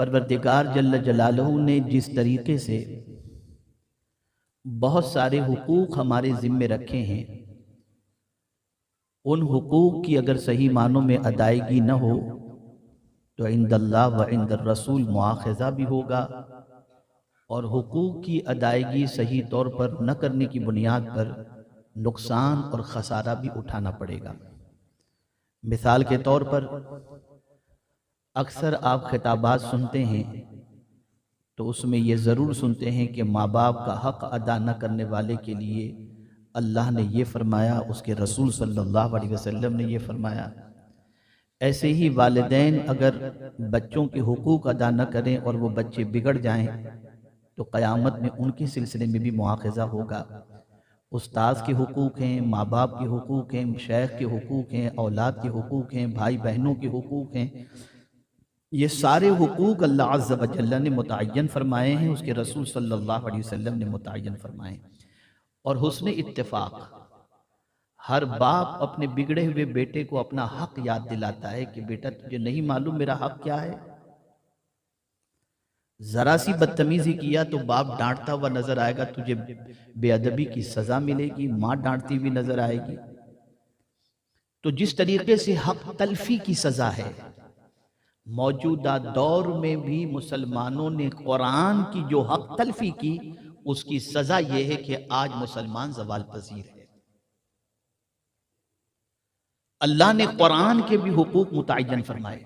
परवरदिगार जल्ल जलालहू ने जिस तरीके से बहुत सारे हुकूक हमारे ज़िम्मे रखे हैं, उन हुकूक की अगर सही मानों में अदायगी न हो तो इंदल्लाह व इंदर रसूल मुआख़ज़ा भी होगा, और हुकूक की अदायगी सही तौर पर न करने की बुनियाद पर नुकसान और ख़सारा भी उठाना पड़ेगा। मिसाल के तौर पर अक्सर आप खिताबात सुनते हैं तो उसमें ये ज़रूर सुनते हैं कि माँ बाप का हक़ अदा न करने वाले के लिए अल्लाह ने ये फरमाया, उसके रसूल सल्लल्लाहु अलैहि वसल्लम ने ये फरमाया। ऐसे ही वालिदैन अगर बच्चों के हुकूक अदा न करें और वो बच्चे बिगड़ जाएं तो क़यामत में उनके सिलसिले में भी मुआख़ज़ा होगा। उस्ताद के हुकूक हैं, माँ बाप के हुकूक हैं, शेख के हुकूक हैं, औलाद के हुकूक हैं, भाई बहनों के हुकूक हैं। ये सारे हुकूक अल्लाह अज़्ज़ व जल्ल ने मुतअय्यन फरमाए हैं, उसके रसूल सल्लल्लाहु अलैहि वसल्लम ने मुतअय्यन फरमाए हैं। और हुस्न इत्तेफाक, हर बाप अपने बिगड़े हुए बेटे को अपना हक याद दिलाता है कि बेटा तुझे नहीं मालूम मेरा हक क्या है। जरा सी बदतमीजी किया तो बाप डांटता हुआ नजर आएगा, तुझे बेअदबी की सजा मिलेगी, माँ डांटती हुई नजर आएगी। तो जिस तरीके से हक तलफी की सजा है, मौजूदा दौर में भी मुसलमानों ने कुरान की जो हक तलफी की, उसकी सजा यह है कि आज मुसलमान ज़वाल पजीर है। अल्लाह ने कुरान के भी हुकूक मुतअय्यन फरमाए,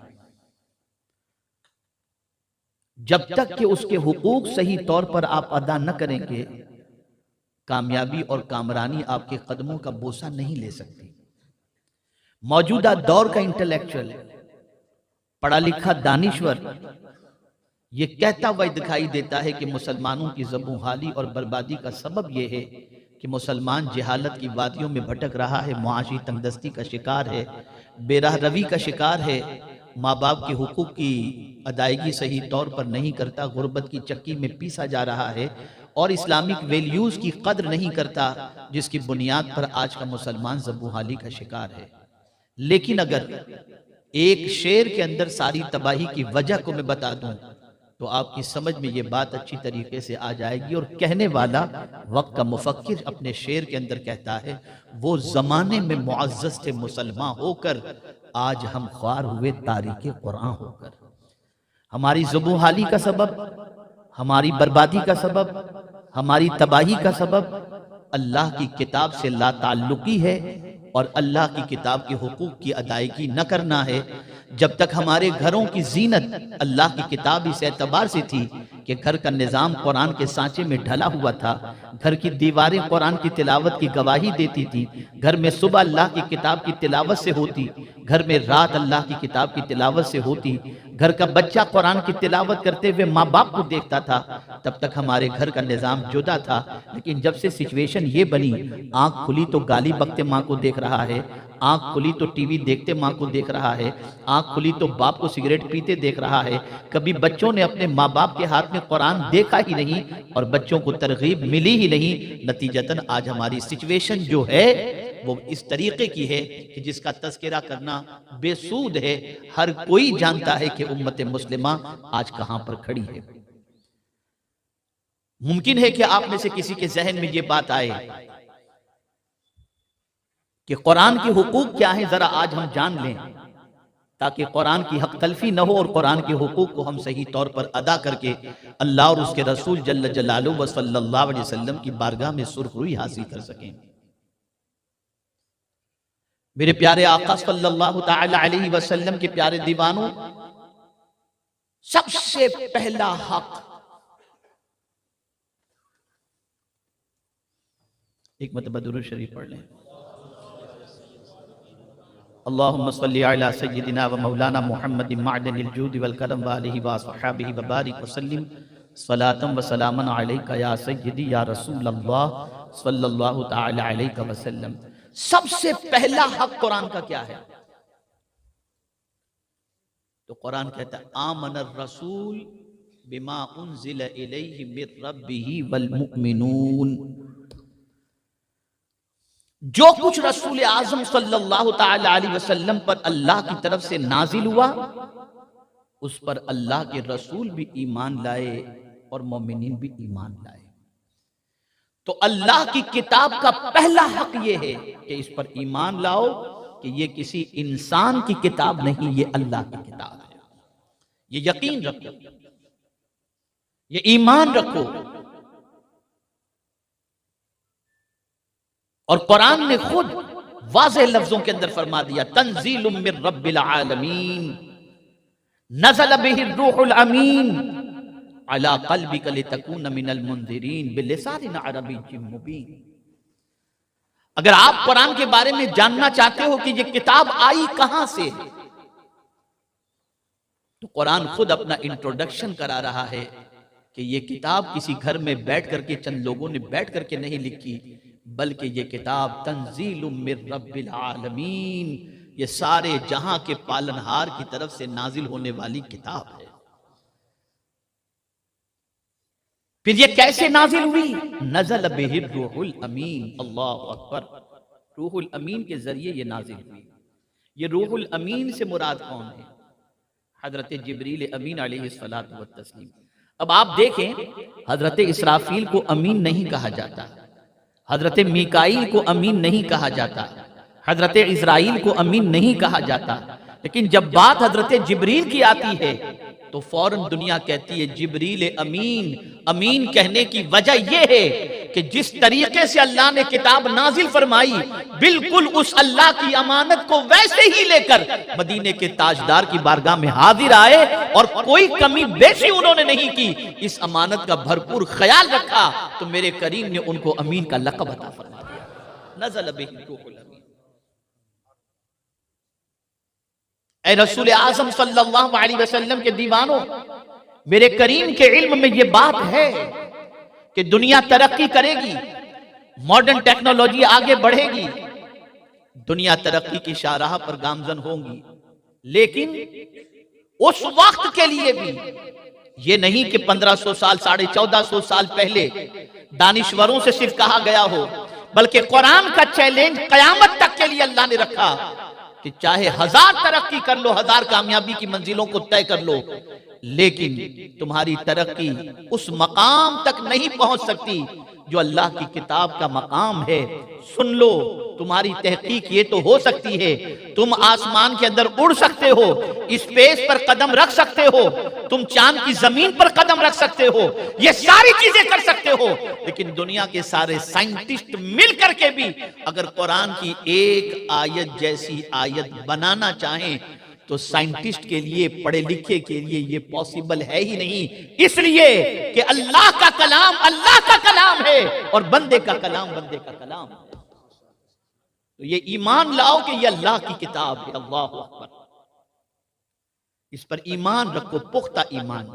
जब तक कि उसके हुकूक सही तौर पर आप अदा न करेंगे, कामयाबी और कामरानी आपके कदमों का बोसा नहीं ले सकती। मौजूदा दौर का इंटेलेक्चुअल, पढ़ा लिखा दानिश्वर ये कहता हुआ दिखाई देता है कि मुसलमानों की ज़बूहाली और बर्बादी का सबब यह है कि मुसलमान जहालत की वादियों में भटक रहा है, मुआशी तंगदस्ती का शिकार है, बेराह रवी का शिकार है, माँ बाप के हुकूक की अदायगी सही तौर पर नहीं करता, गुर्बत की चक्की में पीसा जा रहा है और इस्लामिक वैल्यूज़ की कद्र नहीं करता, जिसकी बुनियाद पर आज का मुसलमान ज़बूहाली का शिकार है। लेकिन अगर एक शेर के अंदर सारी तबाही की वजह को मैं बता दूं तो आपकी समझ में ये बात अच्छी तरीके से आ जाएगी। और कहने वाला वक्त का मुफक्किर अपने शेर के अंदर कहता है, वो जमाने में मुअज़्ज़ज़ थे मुसलमान होकर, आज हम ख्वार हुए तारीके कुरान होकर। हमारी ज़ुबूहाली का सबब, हमारी बर्बादी का सबब, हमारी तबाही का सबब अल्लाह की किताब से लाताल्लुकी है और अल्लाह की किताब के हुकूक की अदायगी न करना है। जब तक हमारे घरों की जीनत अल्लाह की किताब इस एतबार से थी कि घर का निज़ाम कुरान के सांचे में ढला हुआ था, घर की दीवारें कुरान की तिलावत की गवाही देती थी, घर में सुबह अल्लाह की किताब की तिलावत से होती, घर में रात अल्लाह की किताब की तिलावत से होती, घर का बच्चा कुरान की तिलावत करते हुए माँ बाप को देखता था, तब तक हमारे घर का निज़ाम जुदा था। लेकिन जब से सिचुएशन ये बनी, आँख खुली तो गाली बकते माँ को देख रहा है, आँख खुली तो टीवी देखते माँ को देख रहा है, आँख खुली तो बाप को सिगरेट पीते देख रहा है। कभी बच्चों ने अपने माँ बाप के हाथ में कुरान देखा ही नहीं और बच्चों को तरगीब मिली ही नहीं। नतीजतन आज हमारी सिचुएशन जो है वो इस तरीके की है कि जिसका तज़किरा करना बेसूद है। हर कोई जानता है कि उम्मत मुस्लिमा आज कहां पर खड़ी है। मुमकिन है कि आप में से किसी के जहन में ये बात आए कि कुरान के हुकूक क्या है, जरा आज हम जान लें, ताकि कुरान की हक तलफी न हो और कुरान के हुकूक को हम सही तौर पर अदा करके अल्लाह और उसके रसूल जल्ल जलालुहु व सल्लल्लाहु अलैहि वसल्लम की बारगाह में सुरखरुई हासिल कर सकें। मेरे प्यारे आका सल्लल्लाहु तआला अलैहि वसल्लम के प्यारे दीवानों, सबसे पहला हक, एक मरतबा दुरूद शरीफ पढ़ लें। अल्लाहुम्मा सल्ली अला सय्यिदिना व मौलाना मुहम्मदिन मअदनिल जूद वल करम व आलिहि व अस्हाबिहि व बारिक व सल्लिम सलातम व सलामन अलैका या सय्यिदी या रसूल अल्लाह सल्लल्लाहु तआला अलैहि वसल्लम। सबसे पहला हक कुरान का क्या है? तो कुरान कहता है, आमनर रसूल बिमा उनज़िला इलैहि मिर रब्बिही वल मुमिनून। जो कुछ रसूल आज़म सल्लल्लाहु तआला अलैहि वसल्लम पर अल्लाह की तरफ से नाजिल हुआ, उस पर अल्लाह के रसूल भी ईमान लाए और मोमिनीन भी ईमान लाए। तो अल्लाह की किताब का पहला हक ये है कि इस पर ईमान लाओ कि ये किसी इंसान की किताब नहीं, ये अल्लाह की किताब है। ये यकीन रखो, ये ईमान रखो। और कुरान ने खुद वाज़ेह लफ्जों के अंदर फरमा दिया, तंज़ीलुम मिर रब्बिल आलमीन नज़ल बिहिर रूहुल अमीन अला क़ल्बिका लितकूना मिनल मुंज़िरीन बिलिसानिन अरबिय्यिन मुबीन। अगर आप कुरान के बारे में जानना चाहते हो कि ये किताब आई कहां से, तो कुरान खुद अपना इंट्रोडक्शन करा रहा है कि ये किताब किसी घर में बैठ करके चंद लोगों ने बैठ करके नहीं लिखी, बल्कि ये किताब तंज़ीलुम मिर रब्बिल आलमीन, ये सारे जहां के पालनहार की तरफ से नाजिल होने वाली किताब है। फिर ये कैसे नाजिल हुई? नज़ल बिहिर रूहुल अमीन, अल्लाहु अकबर। रूहुल अमीन के जरिए ये नाजिल हुई। ये रूहुल अमीन से मुराद कौन है? हजरत जिब्रील अमीन अलैहिस्सलातु वत्तस्लीम। अब आप देखें, हजरत इसराफील को अमीन नहीं कहा जाता, हजरत मीकाईल को अमीन नहीं कहा जाता, हजरत इज़राइल को अमीन नहीं कहा जाता, लेकिन जब बात हजरत जिब्रील की आती है तो फौरन दुनिया कहती है जिब्रील अमीन। अमीन कहने की वजह यह है कि जिस तरीके से अल्लाह ने किताब नाजिल फरमाई, बिल्कुल उस अल्लाह की अमानत को वैसे ही लेकर मदीने के ताजदार की बारगाह में हाजिर आए और कोई कमी बेशी उन्होंने नहीं की। इस अमानत का भरपूर ख्याल रखा तो मेरे करीम ने उनको अमीन का लक़ब अता फरमा दिया। नज़ल बिहिर रूहुल अमीन। ऐ रसूल आज़म सल्लल्लाहु अलैहि वसल्लम के दीवानों, मेरे करीम के इल्म में यह बात है कि दुनिया तरक्की करेगी, मॉडर्न टेक्नोलॉजी आगे बढ़ेगी, दुनिया तरक्की की शाहराह पर गामजन होंगी, लेकिन उस वक्त के लिए भी ये नहीं कि 1500 साल 1450 साल पहले दानिश्वरों से सिर्फ कहा गया हो, बल्कि कुरान का चैलेंज कयामत तक के लिए अल्लाह ने रखा कि चाहे 1000 तरक्की कर लो, 1000 कामयाबी की मंजिलों को तय कर लो, लेकिन तुम्हारी तरक्की उस मकाम तक नहीं पहुंच सकती जो अल्लाह की किताब का मकाम है। सुन लो, तुम्हारी तहकीक ये तो हो सकती है, तुम आसमान के अंदर उड़ सकते हो, स्पेस पर कदम रख सकते हो, तुम चांद की जमीन पर कदम रख सकते हो, ये सारी चीजें कर सकते हो, लेकिन दुनिया के सारे साइंटिस्ट मिल करके भी अगर कुरान की एक आयत जैसी आयत बनाना चाहें तो साइंटिस्ट के लिए, पढ़े लिखे के लिए ये पॉसिबल है ही नहीं, इसलिए कि अल्लाह का कलाम अल्लाह का कलाम है और बंदे का कलाम बंदे का कलाम है। तो ये ईमान लाओ कि ये अल्लाह की किताब है। अल्लाहु अकबर। इस पर ईमान रखो, पुख्ता ईमान।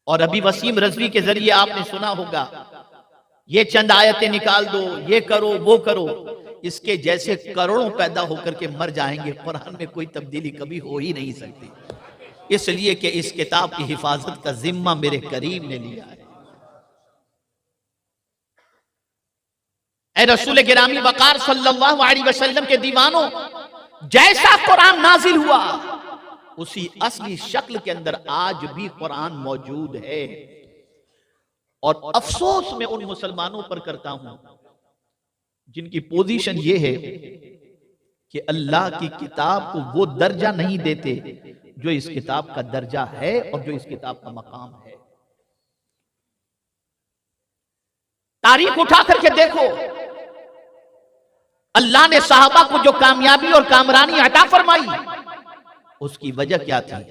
और अभी वसीम रजवी के जरिए आपने सुना होगा, ये चंद आयतें निकाल दो, ये करो वो करो, इसके जैसे करोड़ों पैदा होकर के मर जाएंगे, कुरान में कोई तब्दीली कभी हो ही नहीं सकती, इसलिए कि इस किताब की हिफाजत का जिम्मा मेरे करीम ने लिया है। ऐ रसूल गिरामी वकार सल्लल्लाहु अलैहि वसल्लम के दीवानों, जैसा कुरान नाजिल हुआ उसी असली शक्ल के अंदर आज भी कुरान मौजूद है। और अफसोस मैं उन मुसलमानों पर करता हूं जिनकी पोजीशन ये है कि अल्लाह की किताब को वो दर्जा नहीं देते जो इस किताब का दर्जा है और जो इस किताब का मकाम है। तारीख उठा करके देखो, अल्लाह ने साहबा को जो कामयाबी और कामरानी अता फरमाई, उसकी वजह क्या थी?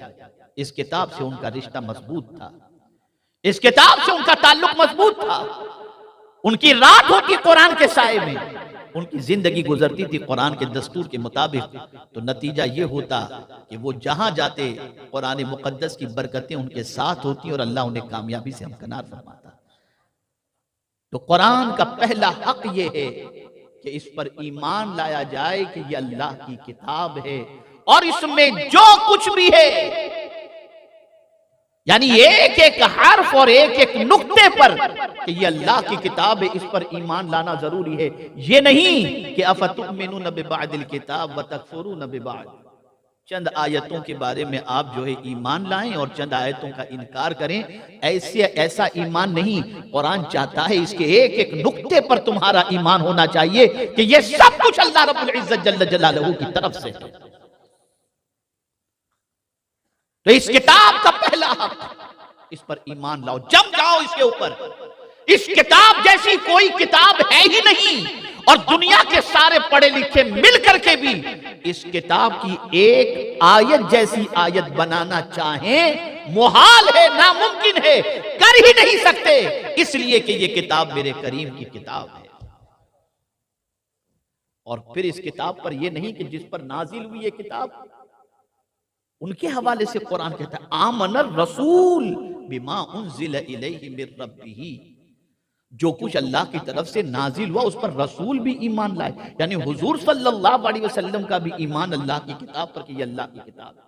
इस किताब से उनका रिश्ता मजबूत था, इस किताब से उनका ताल्लुक मजबूत था, उनकी रात होती कुरान के साए में, उनकी जिंदगी गुजरती थी कुरान के दस्तूर के मुताबिक। तो नतीजा ये होता कि वो जहां जाते कुरान मुकद्दस की बरकतें उनके साथ होती और अल्लाह उन्हें कामयाबी से हमकनार फरमाता। तो कुरान का पहला हक ये है कि इस पर ईमान लाया जाए कि ये अल्लाह की किताब है और इसमें जो कुछ भी है, यानी एक एक हर्फ और एक एक नुक्ते पर कि ये अल्लाह की किताब है, इस पर ईमान लाना जरूरी है। ये नहीं कि अफतुमिनून बिबादिल किताब व तकफुरून बिबाद, चंद आयतों के बारे में आप जो है ईमान लाएं और चंद आयतों का इनकार करें। ऐसा ईमान नहीं, कुरान चाहता है इसके एक एक नुक्ते पर तुम्हारा ईमान होना चाहिए कि ये सब कुछ अल्लाह रब्बुल इज्जत जल्ल जलालहू की तरफ से है। तो इस किताब का पहला हक, इस पर ईमान लाओ, जम जाओ इसके ऊपर। इस किताब जैसी कोई किताब है ही नहीं, और दुनिया के सारे पढ़े लिखे मिल करके भी इस किताब की एक आयत जैसी आयत बनाना चाहें मुहाल है, नामुमकिन है, कर ही नहीं सकते, इसलिए कि ये किताब मेरे करीम की किताब है। और फिर इस किताब पर यह नहीं कि जिस पर नाजिल हुई ये किताब, उनके हवाले से कुरान कहता है आमनर रसूल बिमा उनजिल इलैहि मिर रब्बिही, जो कुछ अल्लाह की तरफ से नाजिल हुआ उस पर रसूल भी ईमान लाए, यानी हुजूर सल्लल्लाहु अलैहि वसल्लम का भी ईमान अल्लाह की किताब पर कि ये अल्लाह की किताब है।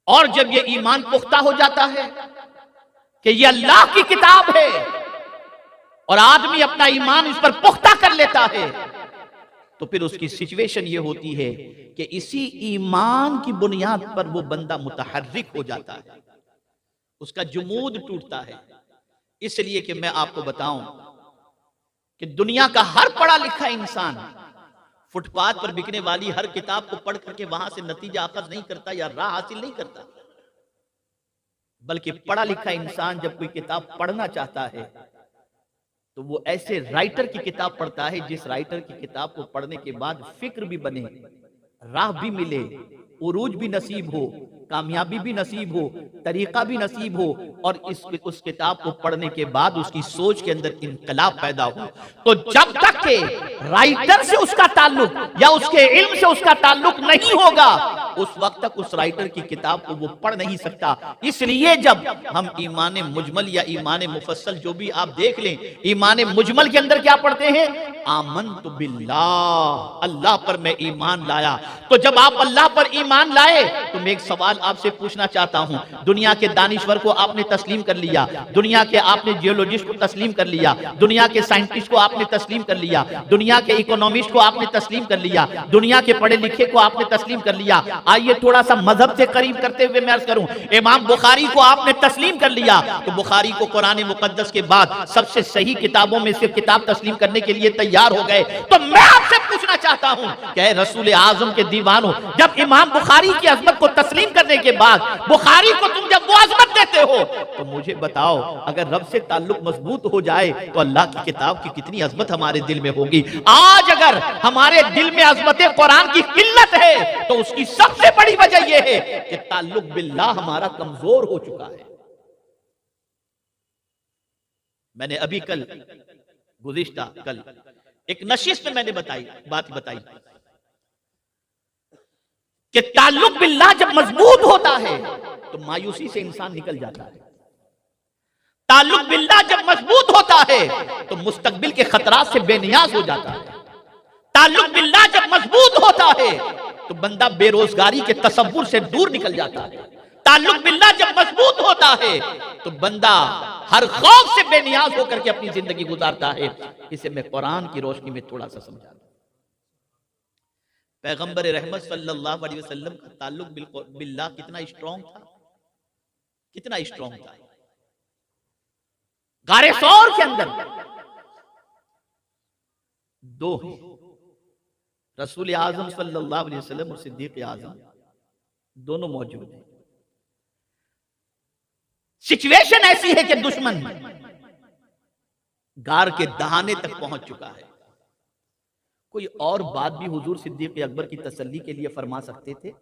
और जब ये ईमान पुख्ता हो जाता है कि ये अल्लाह की किताब है और आदमी अपना ईमान इस पर पुख्ता कर लेता है, तो फिर उसकी सिचुएशन ये होती है कि इसी ईमान की बुनियाद पर वो बंदा मुतहर्रिक हो जाता है, उसका जुमूद टूटता है। इसलिए कि मैं आपको बताऊं कि दुनिया का हर पढ़ा लिखा इंसान फुटपाथ पर बिकने वाली हर किताब को पढ़ करके वहां से नतीजा अखज नहीं करता या राह हासिल नहीं करता, बल्कि पढ़ा लिखा इंसान जब कोई किताब पढ़ना चाहता है तो वो ऐसे राइटर की किताब पढ़ता है जिस राइटर की किताब को पढ़ने के बाद फिक्र भी बने, राह भी मिले, उरूज भी नसीब हो, कामयाबी भी नसीब हो, तरीका भी नसीब हो, और उस किताब को पढ़ने के बाद उसकी सोच के अंदर इनकलाब पैदा हो। तो जब तक के राइटर से उसका ताल्लुक या उसके इल्म से उसका ताल्लुक नहीं होगा, उस वक्त तक उस राइटर की किताब को वो पढ़ नहीं सकता। इसलिए जब हम ईमान मुजमल या ईमान मुफस्सल जो भी आप देख लें, ईमान मुजमल के अंदर क्या पढ़ते हैं, आमनतु बिल्लाह, अल्लाह पर मैं ईमान लाया। तो जब आप अल्लाह पर ईमान लाए तो मैं एक सवाल आपसे पूछना चाहता हूं, दुनिया के दानिश्वर को आपने तस्लीम कर लिया, दुनिया के आपने जियोलॉजिस्ट को तस्लीम कर लिया, दुनिया के साइंटिस्ट को आपने तस्लीम कर लिया, दुनिया के इकोनॉमिस्ट को आपने तस्लीम कर लिया, दुनिया के पढ़े लिखे को आपने तस्लीम कर लिया। आइए थोड़ा सा मजहब से करीब करते हुए मैं अर्ज करूं, इमाम बुखारी को आपने तस्लीम कर लिया, तो बुखारी को कुरान मुकद्दस के बाद सबसे सही किताबों में से किताब तस्लीम करने के लिए तैयार हो गए। तो मैं आपसे पूछना चाहता हूं कि रसूल आजम के दीवानों, जब इमाम बुखारी की अजमत को तस्लीम करने के बाद बुखारी को तुम जब वो अजमत देते हो, तो मुझे बताओ अगर रब से ताल्लुक मजबूत हो जाए तो अल्लाह की किताब की कितनी अजमत हमारे दिल में होगी। आज अगर हमारे दिल में अजमत कुरान की किल्लत है तो उसकी सबसे बड़ी वजह यह है कि ताल्लुक बिल्लाह हमारा कमजोर हो चुका है। मैंने अभी गुज़िश्ता कल एक नशिस्त में मैंने बात बताई कि ताल्लुक बिल्लाह जब मजबूत होता है तो मायूसी से इंसान निकल जाता है। ताल्लुक बिल्लाह जब मजबूत होता है तो मुस्तकबिल के खतरात से बेनियाज हो जाता है। ताल्लुक बिल्लाह जब मजबूत होता है तो बंदा बेरोजगारी के तसव्वुर से दूर निकल जाता है। ताल्लुक बिल्लाह जब मजबूत होता है तो बंदा हर खौफ से बेनियाज होकर के अपनी जिंदगी गुजारता है। इसे मैं कुरान की रोशनी में थोड़ा सा समझा दूं। पैगंबर रहमत सल्लल्लाहु अलैहि वसल्लम का ताल्लुक बिल्लाह कितना स्ट्रॉन्ग था, कितना स्ट्रॉन्ग था। गारे सौर के अंदर दो हैं, रसूल आजम सल्लल्लाहु अलैहि वसल्लम और सिद्दीक आजम, दोनों मौजूद हैं। सिचुएशन ऐसी है कि दुश्मन गार के दहाने तक पहुंच चुका है। कोई और बात भी हुजूर सिद्दीक अकबर की तसल्ली के लिए फरमा सकते थे,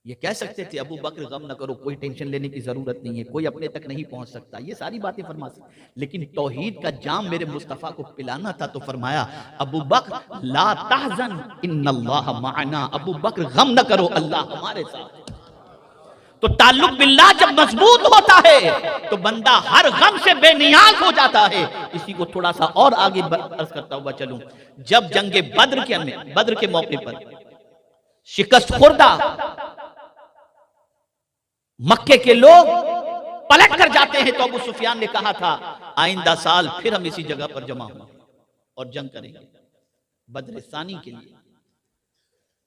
ये कह सकते थे अबू बकर गम न करो, कोई टेंशन लेने की जरूरत नहीं है, कोई अपने तक नहीं पहुंच सकता, ये सारी बातें फरमा सकते। लेकिन तौहीद का जाम मेरे मुस्तफा को पिलाना था तो फरमाया अबू बकर ला तहज़न इन्नल्लाह मअना, अबू बकर गम न करो, अल्लाह हमारे साथ। तो ताल्लुक बिल्लाह जब मजबूत होता है तो बंदा हर गम से बेनियाज हो जाता है। इसी को थोड़ा सा और आगे अर्ज करता हुआ चलूं, जब जंगे बद्र के मौके पर शिकस्त खुर्दा मक्के के लोग पलट कर जाते हैं तो अबू सुफियान ने कहा था आइंदा साल फिर हम इसी जगह पर जमा होंगे और जंग करेंगे बद्र सानी के लिए।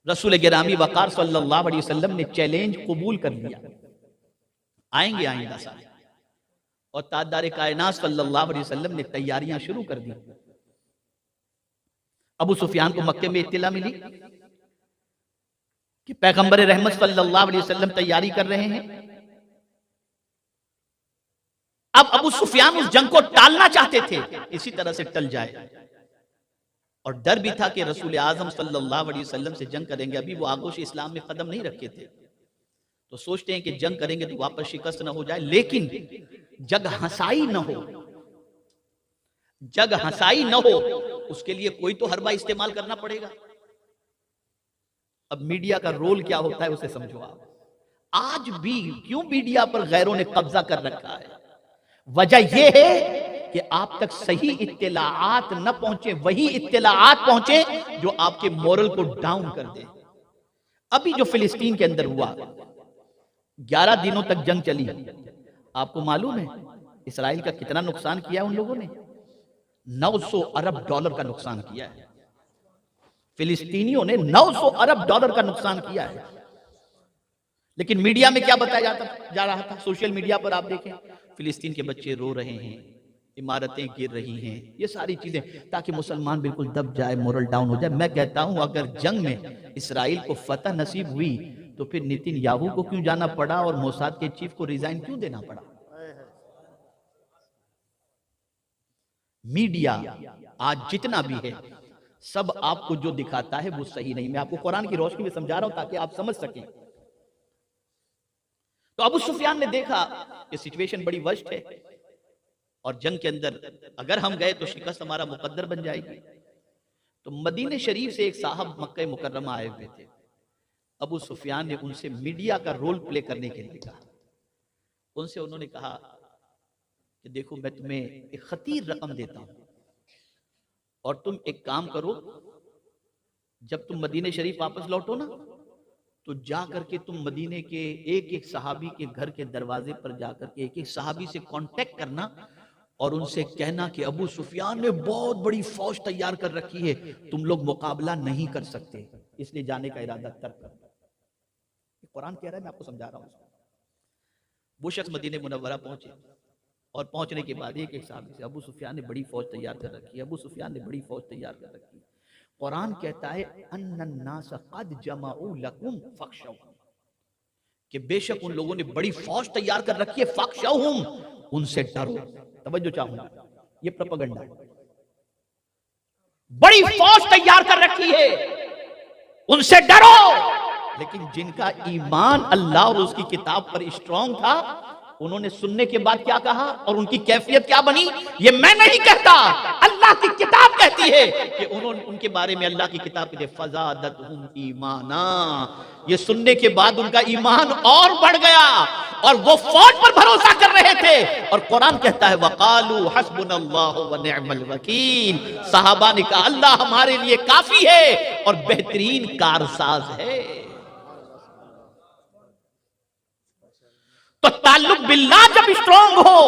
रसूल गिरामी वक़ार सल्लल्लाहु अलैहि वसल्लम ने चैलेंज कबूल कर लिया, आएंगे आइंदा साल, और ताजदार कायनात सल्लल्लाहु अलैहि वसल्लम ने तैयारियां शुरू कर दी। अबू सुफियान को मक्के में इत्तिला मिली कि पैगंबर रहमत सल्लल्लाहु अलैहि वसल्लम तैयारी कर रहे हैं। अब अबू सुफियान उस जंग को टालना चाहते थे, इसी तरह से टल जाए, और डर भी था कि रसूल आजम सल्लल्लाहु अलैहि वसल्लम से जंग करेंगे। अभी वो आगोश इस्लाम में कदम नहीं रखे थे, तो सोचते हैं कि जंग करेंगे तो वापस शिकस्त ना हो जाए, लेकिन जग हंसाई न हो, जग हंसाई न हो, उसके लिए कोई तो हरबा इस्तेमाल करना पड़ेगा। अब मीडिया का रोल क्या होता है उसे समझो आप। आज भी क्यों मीडिया पर गैरों ने कब्जा कर रखा है? वजह यह है कि आप तक सही इत्तिलाआत न पहुंचे, वही इत्तिलाआत पहुंचे जो आपके मोरल को डाउन कर दे। अभी जो फिलिस्तीन के अंदर हुआ, 11 दिनों तक जंग चली, आपको मालूम है इसराइल का कितना नुकसान किया उन लोगों ने? 900 अरब डॉलर का नुकसान किया है। फिलिस्तीनियों ने 900 अरब डॉलर का नुकसान किया है। लेकिन मीडिया में क्या बताया जा रहा था? सोशल मीडिया पर आप देखें, फिलिस्तीन के बच्चे रो रहे हैं, इमारतें गिर रही हैं, ये सारी चीजें, ताकि मुसलमान बिल्कुल दब जाए, मोरल डाउन हो जाए। मैं कहता हूं अगर जंग में इसराइल को फतह नसीब हुई तो फिर नितिन याहू को क्यों जाना पड़ा और मोसाद के चीफ को रिजाइन क्यों देना पड़ा? मीडिया आज जितना भी है सब आपको जो दिखाता है वो सही नहीं। मैं आपको कुरान की रोशनी में समझा रहा हूं ताकि आप समझ सकें। तो अबू सुफियान ने देखा कि सिचुएशन बड़ी वर्स्ट है और जंग के अंदर अगर हम गए तो शिकस्त हमारा मुकद्दर बन जाएगी। तो मदीने शरीफ से एक साहब मक्का मुकर्रमा आए हुए थे। अबू सुफियान ने उनसे मीडिया का रोल प्ले करने के लिए कहा। उनसे उन्होंने कहा कि देखो मैं तुम्हें एक खतीर रकम देता हूं और तुम एक काम करो, जब तुम मदीने शरीफ वापस लौटो ना तो जा करके तुम मदीने के एक एक सहाबी के घर के दरवाजे पर जाकर के एक एक सहाबी से कांटेक्ट करना और उनसे कहना कि अबू सुफियान ने बहुत बड़ी फौज तैयार कर रखी है, तुम लोग मुकाबला नहीं कर सकते, इसलिए जाने का इरादा तर्क कर। कुरान कह रहा है, मैं आपको समझा रहा हूं। वो शख्स मदीने मुनव्वरा पहुंचे और पहुंचने के बाद एक एक सहाबी से अबू सुफियान ने बड़ी फौज तैयार कर रखी है, अबू सुफियान ने बड़ी फौज तैयार कर रखी है। कुरान कहता है अन्नन्नास कद जमाउ लकुम फख्शौहुम, कि बेशक उन लोगों ने बड़ी फौज तैयार कर रखी है, फख्शौहुम, उनसे डरो। तवज्जो चाहूंगा, ये प्रोपेगेंडा, बड़ी फौज तैयार कर रखी है, उनसे डरो। लेकिन जिनका ईमान अल्लाह और उसकी किताब पर स्ट्रांग था, उन्होंने सुनने के बाद क्या कहा और उनकी कैफियत क्या बनी, ये मैं नहीं कहता, अल्लाह की किताब कहती है कि उन्होंने उनके बारे में अल्लाह की किताब कहती है फज़ादतहुम ईमाना, ये सुनने के बाद उनका ईमान और बढ़ गया और वो फौज पर भरोसा कर रहे थे। और कुरान कहता है वक़ालू हस्बुनल्लाहु व निअमल वकील, सहाबा ने कहा अल्लाह हमारे लिए काफी है और बेहतरीन कारसाज है। तो ताल्लुक बिल्लाह जब स्ट्रांग हो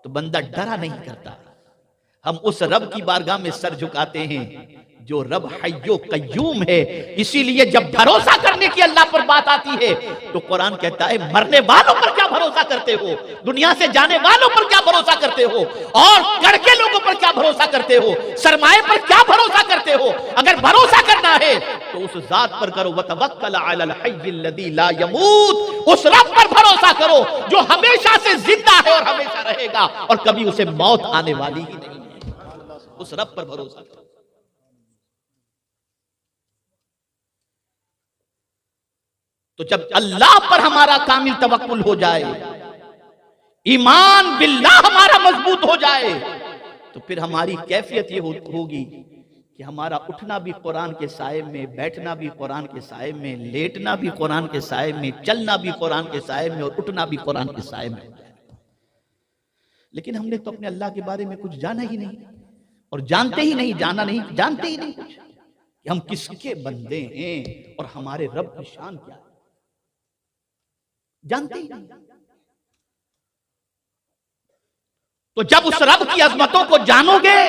तो बंदा डरा नहीं करता। हम उस रब की बारगाह में सर झुकाते हैं जो रब हय्यो कय्यूम है। इसीलिए जब भरोसा करने की अल्लाह पर बात आती है तो कुरान कहता है मरने वालों पर क्या भरोसा करते हो, दुनिया से जाने वालों पर क्या भरोसा करते हो, और करके लोगों पर क्या भरोसा करते हो, सरमाए पर क्या भरोसा करते हो। अगर भरोसा करना है तो उस जात पर करो, वतवक्कल अलल हय्यिल लज़ी ला यमूत, उस रब पर भरोसा करो जो हमेशा से जिंदा है और हमेशा रहेगा और कभी उसे मौत आने वाली ही नहीं है। उस रब पर भरोसा करो। तो जब अल्लाह पर हमारा कामिल तवक्कुल हो जाए, ईमान बिल्लाह हमारा मजबूत हो जाए, तो फिर हमारी कैफियत ये होगी कि हमारा उठना भी कुरान के साए में, बैठना भी कुरान के साए में, लेटना भी कुरान के साए में, चलना भी कुरान के साए में और उठना भी कुरान के साए में। लेकिन हमने तो अपने अल्लाह के बारे में कुछ जाना ही नहीं और जानते ही नहीं, जाना नहीं, जानते ही नहीं कुछ कि हम किसके बंदे हैं और हमारे रब की शान क्या है, जानते ही नहीं। तो जब उस रब की अजमतों को जानोगे,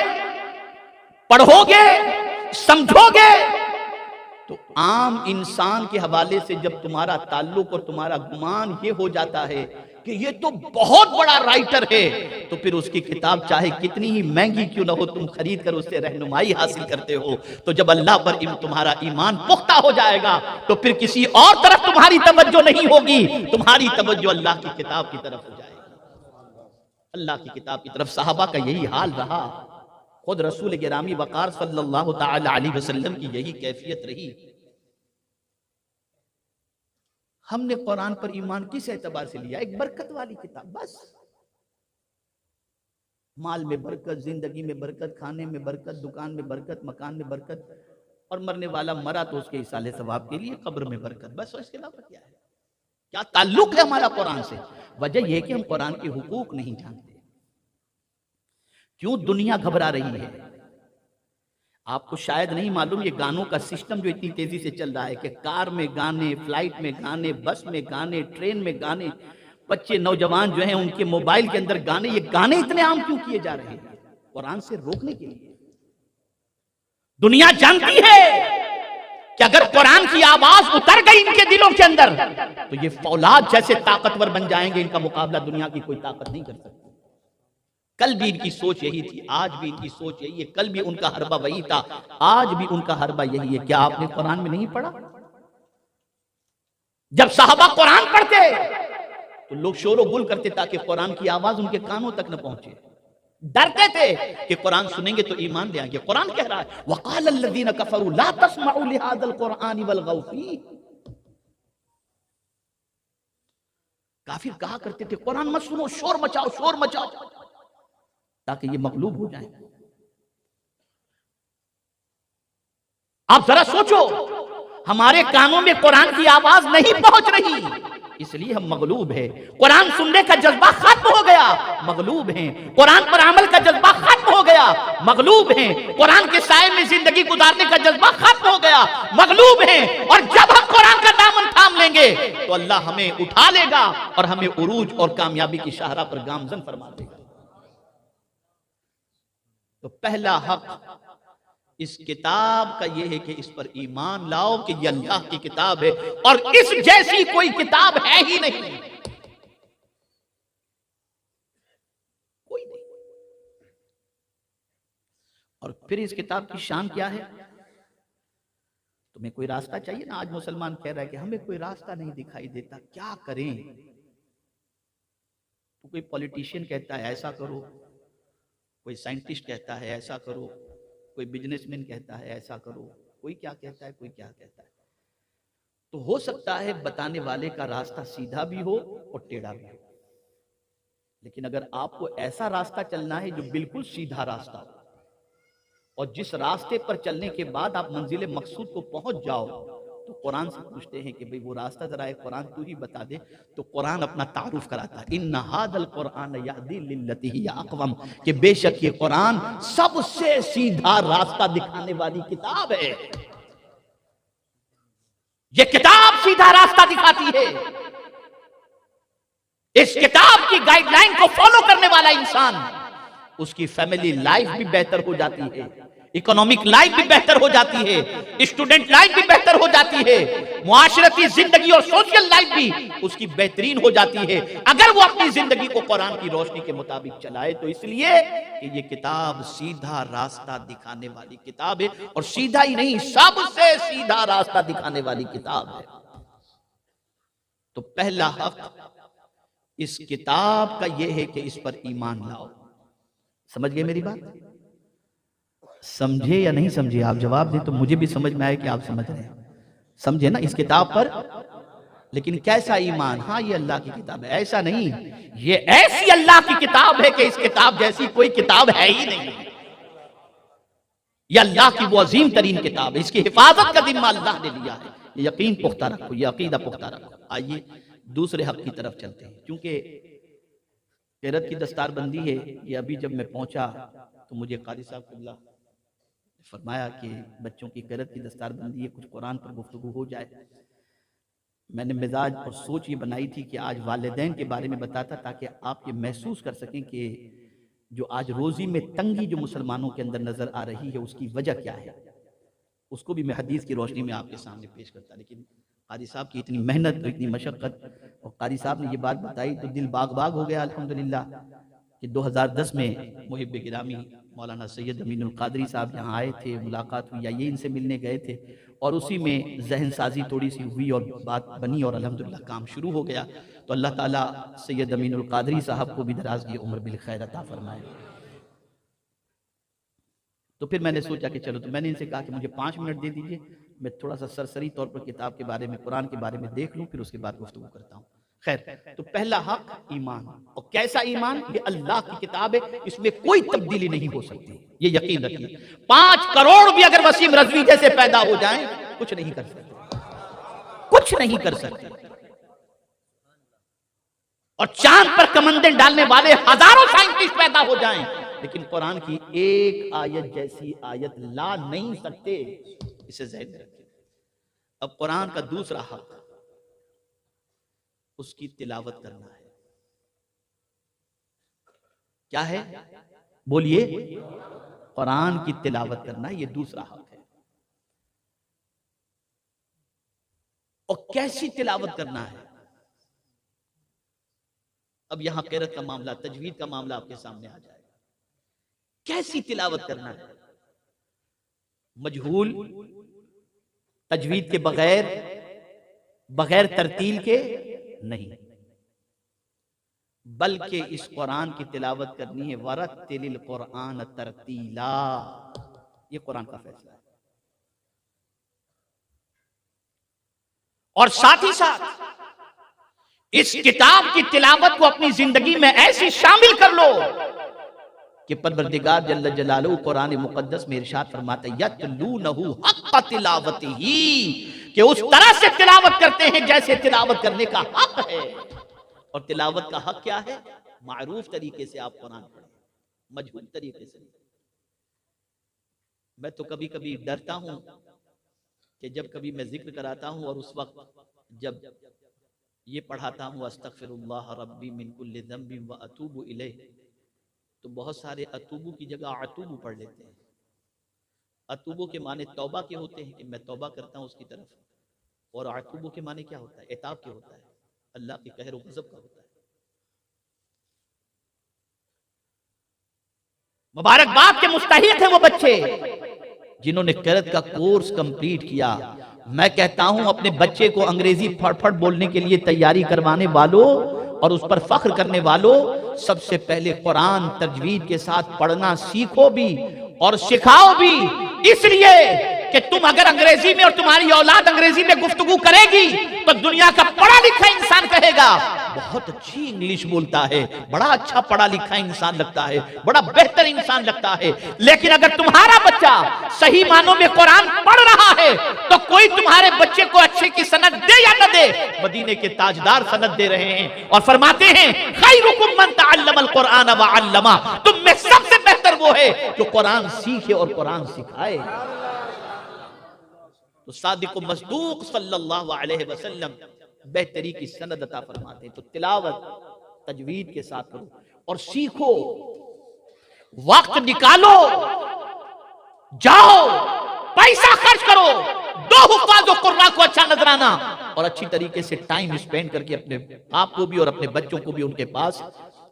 पढ़ोगे, समझोगे, तो आम इंसान के हवाले से जब तुम्हारा ताल्लुक और तुम्हारा गुमान ये हो जाता है कि ये तो बहुत बड़ा राइटर है, तो फिर उसकी किताब चाहे कितनी ही महंगी क्यों ना हो, तुम खरीद कर उससे रहनुमाई हासिल करते हो। तो जब अल्लाह पर तुम्हारा ईमान पुख्ता हो जाएगा तो फिर किसी और तरफ तुम्हारी तवज्जो नहीं होगी, तुम्हारी तवज्जो अल्लाह की किताब की तरफ हो जाएगी, अल्लाह की किताब की तरफ। साहबा का यही हाल रहा, खुद रसूल गिरामी वकार सल्लल्लाहु तआला अलैहि वसल्लम की यही कैफियत रही। हमने कुरान पर ईमान किस एतबार से लिया? एक बरकत वाली किताब, बस। माल में बरकत, जिंदगी में बरकत, खाने में बरकत, दुकान में बरकत, मकान में बरकत, और मरने वाला मरा तो उसके इसाले सवाब के लिए कब्र में बरकत, बस। इसके अलावा क्या है? क्या ताल्लुक है हमारा कुरान से? वजह यह कि हम कुरान के हुकूक नहीं जानते। क्यों दुनिया घबरा रही है? आपको शायद नहीं मालूम, ये गानों का सिस्टम जो इतनी तेजी से चल रहा है कि कार में गाने, फ्लाइट में गाने, बस में गाने, ट्रेन में गाने, बच्चे नौजवान जो हैं उनके मोबाइल के अंदर गाने, ये गाने इतने आम क्यों किए जा रहे हैं? कुरान से रोकने के लिए। दुनिया जानती है कि अगर कुरान की आवाज उतर गई इनके दिलों के अंदर तो ये फौलाद जैसे ताकतवर बन जाएंगे, इनका मुकाबला दुनिया की कोई ताकत नहीं कर सकती। कल भी इनकी सोच यही थी, आज भी इनकी सोच यही है, कल भी उनका हरबा वही था, आज भी उनका हरबा यही है। क्या आपने कुरान में नहीं पढ़ा? जब साहबा कुरान पढ़ते तो लोग शोरो गुल करते ताकि कुरान की आवाज उनके कानों तक न पहुंचे, डरते थे कि कुरान सुनेंगे तो ईमान ले आएंगे। कुरान कह रहा है वक़ाल अल्लज़ीना कफ़रू ला तस्मऊ लिहाज़ल कुरआन वलग़ौ फ़ीह। काफिर कहा करते थे कुरान मत सुनो, शोर मचाओ, शोर मचाओ, ताकि ये मगलूब हो जाए। आप जरा सोचो, हमारे कानों में कुरान की आवाज नहीं पहुंच रही, इसलिए हम मगलूब हैं। कुरान सुनने का जज्बा खत्म हो गया, मगलूब हैं। कुरान पर अमल का जज्बा खत्म हो गया, मगलूब हैं। कुरान के साए में जिंदगी गुजारने का जज्बा खत्म हो गया, मगलूब हैं। और जब हम कुरान का दामन थाम लेंगे तो अल्लाह हमें उठा लेगा और हमें उरूज और कामयाबी की शाहरा पर गामजन फरमा देगा। तो पहला हक इस किताब का यह है कि इस पर ईमान लाओ कि यह अल्लाह की किताब है और इस जैसी कोई किताब है ही नहीं, कोई नहीं। और फिर इस किताब की शान क्या है? तुम्हें कोई रास्ता चाहिए ना। आज मुसलमान कह रहा है कि हमें कोई रास्ता नहीं दिखाई देता, क्या करें? तो कोई पॉलिटिशियन कहता है ऐसा करो, कोई साइंटिस्ट कहता है ऐसा करो, कोई बिजनेसमैन कहता है ऐसा करो, कोई क्या कहता है, कोई क्या कहता है। तो हो सकता है बताने वाले का रास्ता सीधा भी हो और टेढ़ा भी हो, लेकिन अगर आपको ऐसा रास्ता चलना है जो बिल्कुल सीधा रास्ता हो और जिस रास्ते पर चलने के बाद आप मंजिल मकसूद को पहुंच जाओ, तो कुरान से पूछते हैं कि भाई वो रास्ता जरा है, कुरान तू ही बता दे। तो कुरान अपना तारुफ कराता है, इन्ना हादल कुरान यहदी लिल्लती हिया अक़वम, कि बेशक ये कुरान सबसे सीधा रास्ता दिखाने वाली किताब है। ये किताब सीधा रास्ता दिखाती है। इस किताब की गाइडलाइन को फॉलो करने वाला इंसान, उसकी फैमिली लाइफ भी बेहतर हो जाती है, इकोनॉमिक लाइफ भी बेहतर हो जाती है, स्टूडेंट लाइफ भी बेहतर हो जाती है, मुआशरती जिंदगी और सोशल लाइफ भी उसकी बेहतरीन हो जाती है अगर वो अपनी जिंदगी को कुरान की रोशनी के मुताबिक चलाए। तो इसलिए कि ये किताब सीधा रास्ता दिखाने वाली किताब है, और सीधा ही नहीं, सबसे सीधा रास्ता दिखाने वाली किताब है। तो पहला हक इस किताब का यह है कि इस पर ईमान लाओ। समझ गए मेरी बात? समझे या नहीं समझे? आप जवाब दें तो मुझे भी समझ में आए कि आप समझ रहे हैं। समझे ना इस किताब पर? लेकिन कैसा ईमान? हाँ ये अल्लाह की किताब है, ऐसा नहीं, ये ऐसी अल्लाह की किताब है कि इस किताब जैसी कोई किताब है ही नहीं। ये अल्लाह की वो अजीम तरीन किताब है, इसकी हिफाजत का जिम्मा अल्लाह ने लिया है। ये यकीन पुख्ता रखो, ये अकीदा पुख्ता रखो। आइए दूसरे हक की तरफ चलते हैं। क्योंकि क़िरात की दस्तारबंदी है, ये अभी जब मैं पहुंचा तो मुझे क़ारी साहब क़िबला फरमाया कि बच्चों की क़िरात की दस्तारबंदी है, कुछ कुरान पर गुफ्तगू हो जाए। मैंने मिजाज और सोच ये बनाई थी कि आज वालिदैन के बारे में बताता, ताकि आप ये महसूस कर सकें कि जो आज रोज़ी में तंगी जो मुसलमानों के अंदर नज़र आ रही है उसकी वजह क्या है। उसको भी मैं हदीस की रोशनी में आपके सामने पेश करता। लेकिन क़ारी साहब की इतनी मेहनत, इतनी मशक्क़त, और क़ारी साहब ने ये बात बताई तो दिल बाग बाग हो गया अल्हम्दुलिल्लाह कि 2010 में मुहिब गिरामी मौलाना सैयद अमीनुल क़ादरी साहब यहाँ आए थे, मुलाकात हुई, या ये इनसे मिलने गए थे, और उसी में जहन साजी थोड़ी सी हुई और बात बनी और अल्हम्दुलिल्लाह काम शुरू हो गया। तो अल्लाह ताला सैयद अमीनुल क़ादरी साहब को भी दराज की उम्र बिल खैर अता फरमाए। तो फिर मैंने सोचा कि चलो, तो मैंने इनसे कहा कि मुझे 5 मिनट दे दीजिए, मैं थोड़ा सा सरसरी तौर पर किताब के बारे में, कुरान के बारे में देख लूँ, फिर उसके बाद गुफ्तगू करता हूँ। खैर, तो पहला हक ईमान। और कैसा ईमान? ये अल्लाह की किताब है, इसमें कोई तब्दीली नहीं हो सकती, ये यकीन रखिए। 5 करोड़ भी अगर वसीम रजवी जैसे पैदा हो जाएं, कुछ नहीं कर सकते, कुछ नहीं कर सकते। और चांद पर कमंदे डालने वाले हजारों साइंटिस्ट पैदा हो जाएं, लेकिन कुरान की एक आयत जैसी आयत ला नहीं सकते, इसे ज़हन में रखिए। अब कुरान का दूसरा हक, उसकी तिलावत करना है। क्या है? बोलिए। कुरान की तिलावत करना, ये दूसरा हक है। और कैसी तिलावत करना है? अब यहां क़िराअत का मामला, तजवीद का मामला आपके सामने आ जाएगा। कैसी तिलावत करना है? मजहूल, तजवीद के बगैर, बगैर तरतील के नहीं, बल्कि इस कुरान की तिलावत करनी है वरत्तिलिल कुरान तरतीला। ये कुरान का फैसला है। और साथ ही साथ इस किताब की तिलावत को अपनी जिंदगी में ऐसी शामिल कर लो कि परवरदिगार जल्ल जलालहू कुरान मुकद्दस में इरशाद फरमाता है यतलूनहु हक़्क़ तिलावतिही, कि उस तरह से तिलावत करते हैं जैसे तिलावत करने का हक है। और तिलावत का हक क्या है? मारूफ तरीके से आप कुरान पढ़ें, मजहूल तरीके से। मैं तो कभी कभी डरता हूं कि जब कभी मैं जिक्र कराता हूं और उस वक्त जब ये पढ़ाता हूं अस्तगफिरुल्लाह रब्बी मिन कुल्लि ज़ंबिन व अतूबु इलैह, तो बहुत सारे अतूबु की जगह अतूबु पढ़ लेते हैं। अतूबु के माने तौबा के होते हैं कि मैं तौबा करता हूं उसकी तरफ, और अतूबु के माने क्या होता है? इताब के होता है, अल्लाह के कहर और गज़ब का होता है। मुबारकबाद के मुस्तहिक हैं वो बच्चे जिन्होंने क़िराअत का कोर्स कंप्लीट किया। मैं कहता हूं अपने बच्चे को अंग्रेजी फटफट बोलने के लिए तैयारी करवाने वालों और उस पर फख्र करने वालों, सबसे पहले कुरान तजवीद के साथ पढ़ना सीखो भी और सिखाओ भी। इसलिए कि तुम अगर अंग्रेजी में और तुम्हारी औलाद अंग्रेजी में गुफ्तगू करेगी तो दुनिया का पढ़ा लिखा इंसान कहेगा बहुत अच्छी इंग्लिश बोलता है, बड़ा अच्छा पढ़ा लिखा इंसान लगता है, बड़ा बेहतर इंसान लगता है। लेकिन अगर तुम्हारा बच्चा सही मानों में कुरान पढ़ रहा है तो कोई तुम्हारे बच्चे को अच्छे की सनद दे या न दे, मदीने के ताजदार सनद दे रहे हैं और फरमाते हैं खैरुकुम मन तअल्लमल कुरान व अल्लमा, तुम में सबसे बेहतर वो है जो कुरान सीखे और कुरान सिखाए। तो सादिक मसदूक सल्लल्लाहु अलैहि वसल्लम बेहतरी की सनद अता फरमाते हैं। तो तिलावत तजवीद के साथ करो और सीखो, वक्त निकालो, जाओ, पैसा खर्च करो, 2 हुफ़ाज़ व कुर्रा को अच्छा नजराना और अच्छी तरीके से टाइम स्पेंड करके अपने आप को भी और अपने बच्चों को भी उनके पास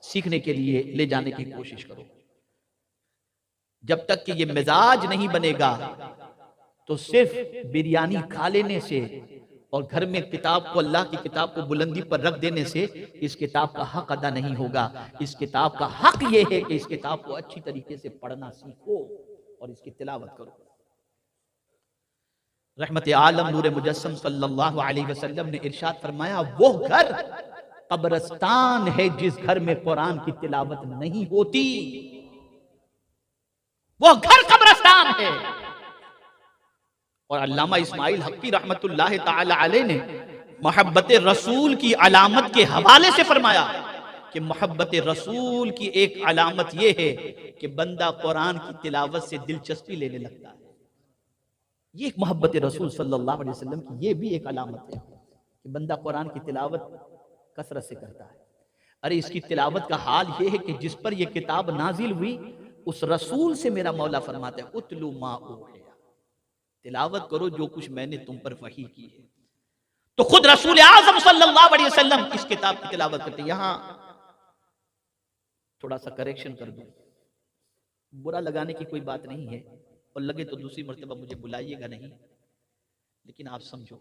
सीखने के लिए ले जाने की कोशिश करो। जब तक कि ये मिजाज नहीं बनेगा तो सिर्फ बिरयानी खा लेने से और घर में किताब को, अल्लाह की किताब को बुलंदी पर रख देने से इस किताब का हक अदा नहीं होगा। इस किताब का हक ये है कि इस किताब को अच्छी तरीके से पढ़ना सीखो और इसकी तिलावत करो। रहमत आलम नूर मुजस्सम सल्लल्लाहु अलैहि वसल्लम ने इरशाद फरमाया वो घर कब्रिस्तान है जिस घर में कुरान की तिलावत नहीं होती, वो घर कब्रिस्तान है। और अल्लामा इस्माइल हक्की रहमतुल्लाह ताला अलैह ने मोहब्बत रसूल की अलामत के हवाले से फरमाया कि मोहब्बत रसूल की एक अलामत यह है कि बंदा कुरान की तिलावत से दिलचस्पी लेने लगता है। ये एक मोहब्बत रसूल सल्लल्लाहु अलैहि वसल्लम की ये भी एक अलामत है कि बंदा कुरान की तिलावत कसरत से करता है। अरे इसकी तिलावत का हाल ये है कि जिस पर यह किताब नाजिल हुई उस रसूल से मेरा मौला फरमाता है उतलू मा उहिया, तिलावत करो जो कुछ मैंने तुम पर वही की है। तो खुद रसूल आज़म सल्लल्लाहु अलैहि वसल्लम इस किताब की तिलावत करते। यहां थोड़ा सा करेक्शन कर दूं, बुरा लगाने की कोई बात नहीं है, और लगे तो दूसरी मर्तबा मुझे बुलाइएगा नहीं, लेकिन आप समझो,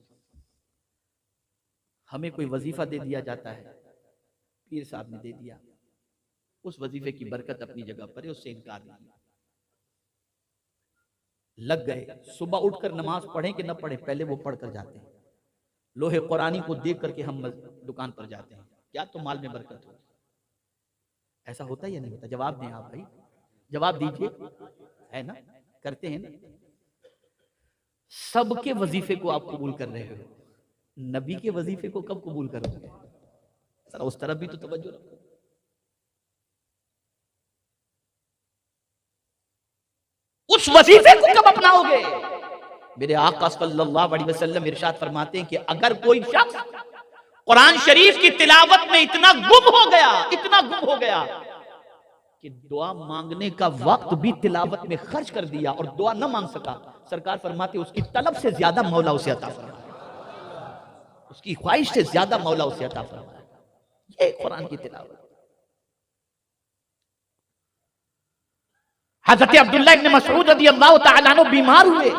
हमें कोई वजीफा दे दिया जाता है, पीर साहब ने दे दिया, उस वजीफे की बरकत अपनी जगह पर है, उससे इनकार नहीं। लग गए, सुबह उठकर नमाज पढ़ें कि न पढ़ें, पहले वो पढ़ कर जाते हैं। लोहे कुरानी को देख करके हम दुकान पर जाते हैं, क्या तो माल में बरकत हो। ऐसा होता है या नहीं होता? जवाब दें आप भाई, जवाब दीजिए, है ना? करते हैं ना? सबके वजीफे को आप कबूल कर रहे हो, नबी के वजीफे को कब कबूल करोगे? जरा उस तरफ भी तो तवज्जो रखो। उस वजीफे को कब अपनाओगे? मेरे आका सल्लल्लाहु अलैहि वसल्लम इरशाद फरमाते हैं कि अगर कोई शख्स कुरान शरीफ की तिलावत में इतना गुम हो गया, इतना गुम हो गया कि दुआ मांगने का वक्त भी तिलावत में खर्च कर दिया और दुआ न मांग सका, सरकार फरमाते उसकी तलब से ज्यादा मौला उसे अता फरमाए, उसकी ख्वाहिश से ज्यादा मौला उसे अता फरमाए। ये कुरान की तिलावत। हज़रत अब्दुल्लाह इब्न मसऊद रज़ियल्लाहु तआला अन्हु बीमार हुए,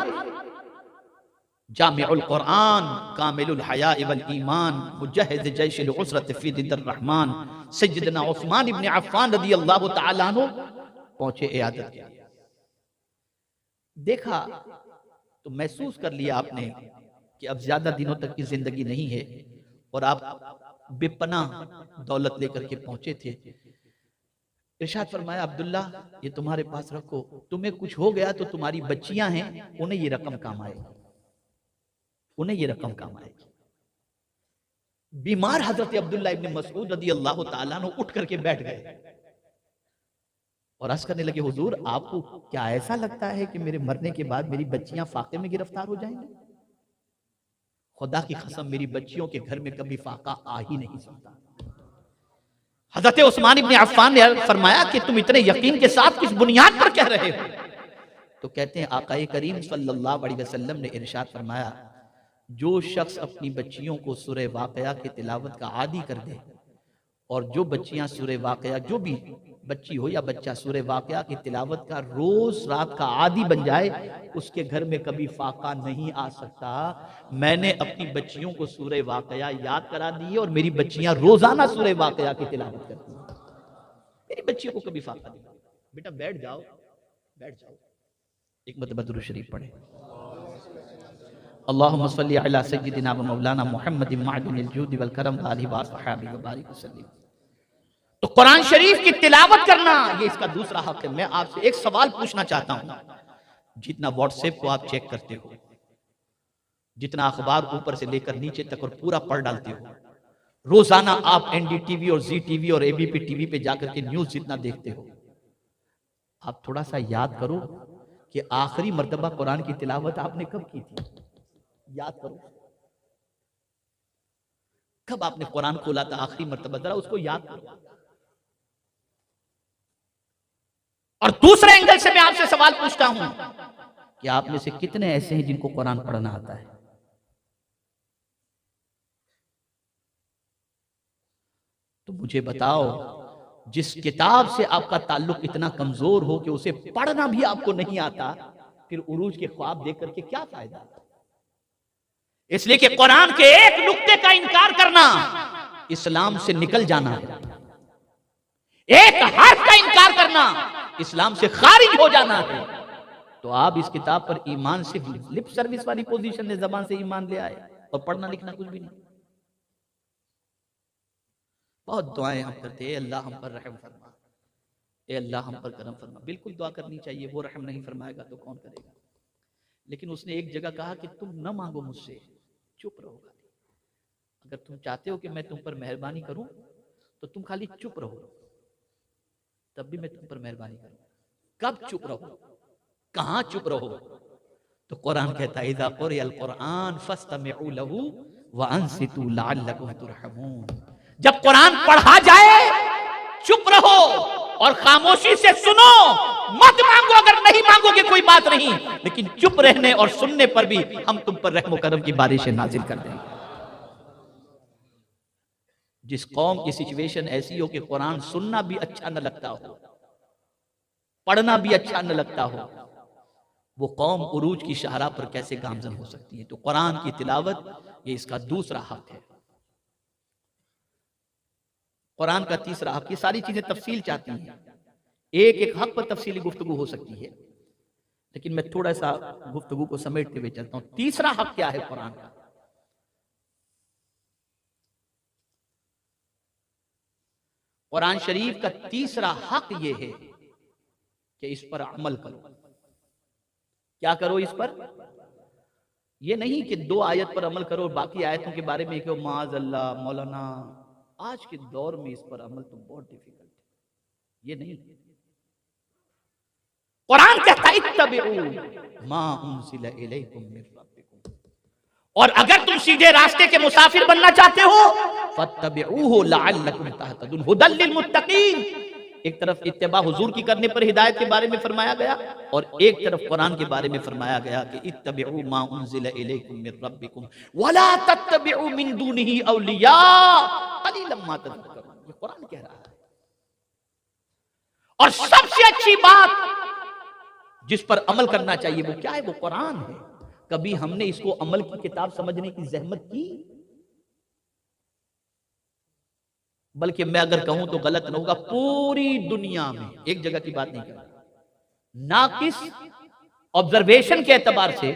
जामिउल कुरान कामिलुल हया वल ईमान मुजहिज़ जैशिल उसरत फी दिदर रहमान सय्यदना उस्मान इब्न अफ़्फ़ान रज़ियल्लाहु तआला अन्हु पहुंचे, इयादत किया, देखा तो महसूस कर लिया आपने कि अब ज्यादा दिनों तक की जिंदगी नहीं है, और आप बेपनाह दौलत लेकर के पहुंचे थे। इरशाद फरमाया, अब्दुल्ला ये तुम्हारे पास रखो, तुम्हें कुछ हो गया तो तुम्हारी बच्चियां हैं, उन्हें ये रकम काम आएगी, उन्हें ये रकम काम आएगी। बीमार हजरत अब्दुल्ला इब्न मसऊद रज़ियल्लाहु तआला अन्हु उठ करके बैठ गए और अर्ज करने लगे, हुजूर आपको क्या ऐसा लगता है कि मेरे मरने के बाद मेरी बच्चियां फाके में गिरफ्तार हो जाएंगी? खुदा की कसम, मेरी बच्चियों के घर में कभी फाका आ ही नहीं सकता। हजरत उस्मान इब्न अफ़्फ़ान ने फरमाया कि तुम इतने यकीन के साथ किस बुनियाद पर कह रहे हो? तो कहते हैं आकाए करीम सल्लल्लाहु अलैहि वसल्लम ने इरशाद फरमाया, जो शख्स अपनी बच्चियों को सूरह वाक़या की तिलावत का आदी कर दे, और जो बच्चियां सूरह वाक़या, जो भी बच्ची हो या बच्चा सूरह वाक़या की तिलावत का रोज रात का आदी बन जाए, उसके घर में कभी फाका नहीं आ सकता। मैंने अपनी बच्चियों को सूरह वाक़या याद करा दी और मेरी बच्चियां रोजाना सूरह वाक़या की तिलावत करती हैं, मेरी बच्चियों को कभी फाका नहीं। बेटा बैठ जाओ, बैठ जाओ, एक मरतबा दुरूद शरीफ पढ़े। अल्लाहुम्मा सल्ली अला सय्यिदिना व मौलाना मुहम्मद मअदनिल जूद वल करम व आलिहि व अस्हाबि व बारिक वसल्लम। तो कुरान शरीफ की तिलावत करना ये इसका दूसरा हक है। मैं आपसे एक सवाल पूछना चाहता हूं, जितना व्हाट्सएप को आप चेक करते हो, जितना अखबार ऊपर से लेकर नीचे तक और पूरा पढ़ डालते हो, रोजाना आप एनडीटीवी और जी टीवी और एबीपी टीवी पे जाकर के न्यूज जितना देखते हो, आप थोड़ा सा याद करो कि आखिरी मर्तबा कुरान की तिलावत आपने कब की थी? याद करो, कब आपने कुरान खोला था आखिरी मर्तबा, जरा उसको याद करो। और दूसरे एंगल से मैं आपसे सवाल पूछता हूं कि आप में से कितने ऐसे हैं जिनको कुरान पढ़ना आता है? तो मुझे बताओ, जिस किताब से आपका ताल्लुक इतना कमजोर हो कि उसे पढ़ना भी आपको नहीं आता, फिर उरूज के ख्वाब देख करके क्या फायदा? इसलिए कि कुरान के एक नुक्ते का इनकार करना इस्लाम से निकल जाना है, एक हर्फ का इनकार करना इस्लाम से खारिज हो जाना है। तो आप इस किताब पर ईमान से लिप सर्विस वाली पोजीशन में जबान से ईमान ले आए और पढ़ना लिखना कुछ भी नहीं। बहुत दुआएं हम करते हैं, अल्लाह हम पर रहम फरमा, ए अल्लाह हम पर करम फरमा। बिल्कुल दुआ करनी चाहिए, वो रहम नहीं फरमाएगा तो कौन करेगा। लेकिन उसने एक जगह कहा कि तुम न मांगो मुझसे, चुप रहो। अगर तुम चाहते हो कि मैं तुम पर मेहरबानी करूं तो तुम खाली चुप रहो, तब भी मैं तुम पर मेहरबानी करूं। कब चुप रहो, कहां चुप रहो? तो कुरान कहता है, इज़ा क़ुरिअल क़ुरआन फस्तमिऊ लहू व अंसितू लअल्लकुम तुरहमून। जब कुरान पढ़ा जाए चुप रहो और खामोशी से सुनो, मत मांगो, अगर नहीं मांगोगे कोई बात नहीं, लेकिन चुप रहने और सुनने पर भी हम तुम पर रहमो करम की बारिशें नाजिल कर देंगे। जिस कौम की सिचुएशन ऐसी हो कि कुरान सुनना भी अच्छा न लगता हो, पढ़ना भी अच्छा न लगता हो, वो कौम उरूज की शाहरा पर कैसे गामजन हो सकती है? तो कुरान की तिलावत ये इसका दूसरा हक है। कुरान का तीसरा हक, ये सारी चीजें तफसील चाहती हैं, एक एक हक पर तफसीली गुफ्तगू हो सकती है, लेकिन मैं थोड़ा सा गुफ्तगू को समेटते हुए चलता हूं। तीसरा हक क्या है कुरान का? कुरान शरीफ का तीसरा हक ये है कि इस पर अमल करो। क्या करो इस पर? ये नहीं कि 2 आयत पर अमल करो, बाकी आयतों के बारे में कहो माज अल्लाह मौलाना, आज के दौर में इस पर अमल तो बहुत डिफिकल्ट है। ये नहीं, कुरान कहता है इत्तबिऊ मा उनज़िला इलैकुम मिन रब्बिकुम, और अगर तुम सीधे रास्ते के मुसाफिर बनना चाहते हो फत्तबिऊहु लअल्लकुम तहतदून हुदल लिल मुत्तकीन। एक तरफ इत्तिबा हुजूर की करने पर हिदायत के बारे में फरमाया गया, और एक तरफ कुरान के बारे में फरमाया गया कि इत्तबिऊ मा उनज़िला इलैकुम मिन रब्बिकुम वला तत्तबिऊ मिन दूनिही औलिया कलीलन मा तज़क्करून। ये कुरान कह रहा है। और सबसे अच्छी बात जिस पर अमल करना चाहिए वो क्या है? वो कुरान है। कभी हमने इसको अमल की किताब समझने की जहमत की? बल्कि मैं अगर कहूं तो गलत न होगा, पूरी दुनिया में, एक जगह की बात नहीं कर रहा, नाकिस ऑब्जर्वेशन के एतबार से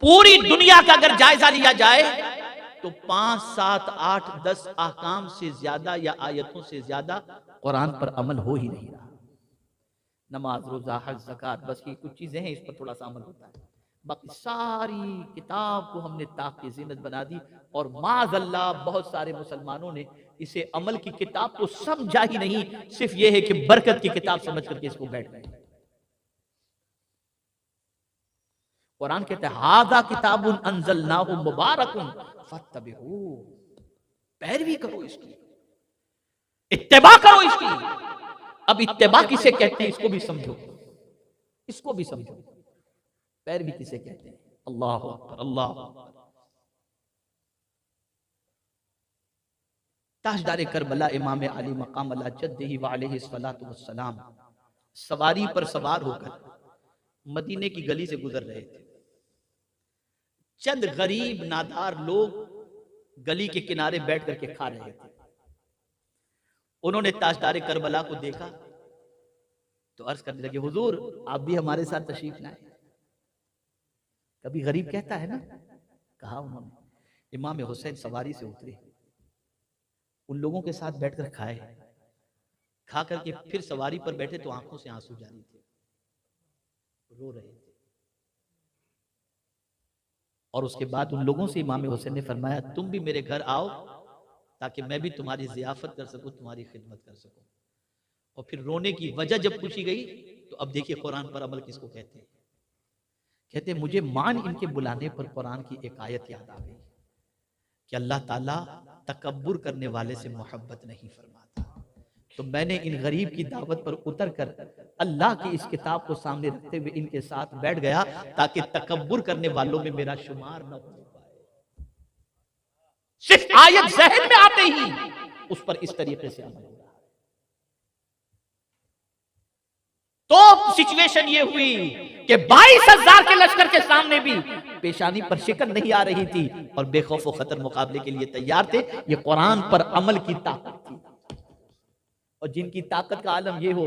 पूरी दुनिया का अगर जायजा लिया जाए तो 5, 7, 8, 10 अहकाम से ज्यादा या आयतों से ज्यादा कुरान पर अमल हो ही नहीं रहा। नमाज, रोजा, हज, ज़कात, बस ये कुछ चीजें हैं, इस पर थोड़ा सा अमल होता है। बाकी सारी किताब को हमने ताक की ज़ीनत बना दी, और माज़अल्लाह बहुत सारे मुसलमानों ने इसे अमल की किताब को समझा ही नहीं, सिर्फ यह है कि बरकत की किताब समझ करके इसको बैठ गए। कुरान कहता है हाज़ा किताबुन अंज़लनाहु मुबारकुन फत्तबिहू, पैरवी करो इसकी, इत्तिबा करो इसकी। अब इत्तिबा किसे कहते हैं इसको भी समझो, इसको भी समझो। पैरवी किसे कहते हैं? अल्लाह अकबर, अल्लाह अकबर। ताजदार करबला इमाम अली मकाम अला जद्दिही व अलैहि सलातु वस्सलाम सवारी पर सवार होकर मदीने की गली से गुजर रहे थे। चंद गरीब नादार लोग गली के किनारे बैठ करके खा रहे थे। उन्होंने ताजदार करबला को देखा तो अर्ज करने लगे, हुजूर आप भी हमारे साथ तशरीफ लाए। कभी गरीब कहता है ना, कहा उन्होंने। इमाम हुसैन सवारी से उतरे, उन लोगों के साथ बैठकर खाए, खा करके फिर सवारी पर बैठे तो आंखों से आंसू जारी थे, रो रहे थे। और उसके बाद उन लोगों से इमाम हुसैन ने फरमाया, तुम भी मेरे घर आओ ताकि मैं भी तुम्हारी जियाफत कर सकूं, तुम्हारी खिदमत कर सकूं। और फिर रोने की वजह जब पूछी गई तो अब देखिए कुरान पर अमल किसको कहते हैं। कहते मुझे मान इनके बुलाने पर कुरान की एक आयत याद आ गई कि अल्लाह ताला तकब्बुर करने वाले से मोहब्बत नहीं फरमाता। तो मैंने इन गरीब की दावत पर उतर कर अल्लाह की इस किताब को सामने रखते हुए इनके साथ बैठ गया ताकि तकब्बुर करने वालों में मेरा शुमार न हो पाए। सिर्फ आयत ज़हन में आते ही उस पर इस तरीके से अमल हो रहा है। तो सिचुएशन ये हुई कि 22,000 के लश्कर के सामने भी पेशानी पर शिकन नहीं आ रही थी और बेखौफ व खतर मुकाबले के लिए तैयार थे। ये कुरान पर अमल की ताकत थी। और जिनकी ताकत का आलम ये हो